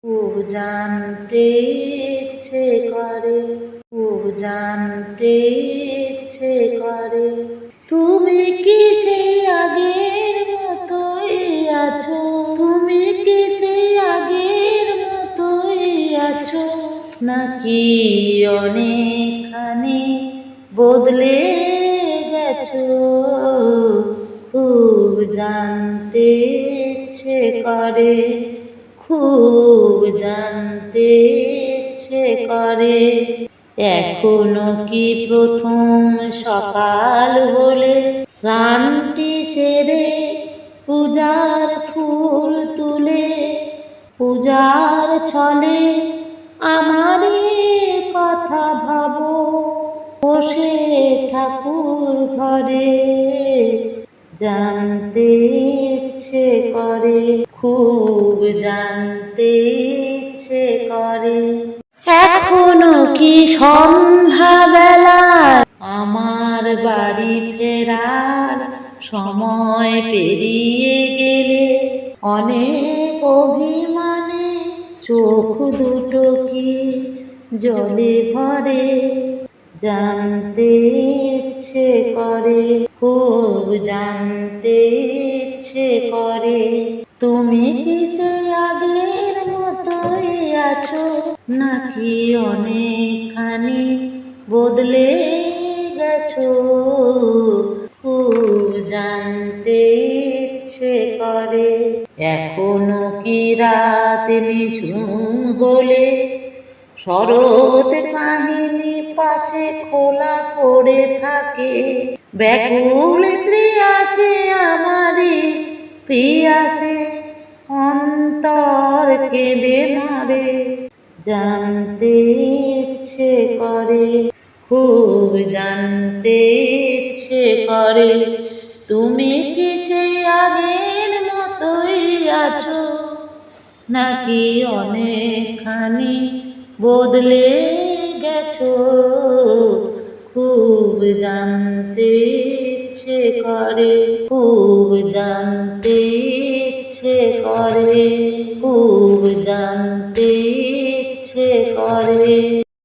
খুব জানতে ইচ্ছে করে, খুব জানতে ইচ্ছে করে, তুমি কি সেই আগের মতোই আছো? তুমি কি সেই আগের মতোই আছো, নাকি অনেকখানি বদলে গেছো? খুব জানতে ইচ্ছে করে, খুব জানতে ইচ্ছে করে, এখনো কি প্রথম সকাল বলে স্নানটি সেরে পূজার ফুল তুলে পূজার ছলে আমারই কথা ভাবো বসে ঠাকুর ঘরে? জানতে ইচ্ছে করে, খুব জানতে ইচ্ছে করে, এখনো কি সন্ধ্যাবেলা আমার বাড়ি ফেরার সময় পেরিয়ে গেলে অনেক অভিমানে চোখ দুটো কি জলে ভরে? জানতে ইচ্ছে করে, খুব জানতে ইচ্ছে করে, তুমি কি সেই আগের মতোই আছো, নাকি অনেকখানি বদলে গেছো? খুব জানতে ইচ্ছে করে, এখনো কি রাত নিঝুম বলে শরৎ কাহিনী পাশে খোলা পড়ে থাকে? ব্যাকুল প্রিয়াসে আমারই প্রিয়াসে অন্তর কেঁদে মারে? জানতে ইচ্ছে করে, খুব জানতে ইচ্ছে করে, তুমি কি সেই আগের মতোই আছো, নাকি অনেকখানি বদলে গেছো? খুব জানতে ইচ্ছে করে, খুব জানতে ইচ্ছে করে, খুব জানতে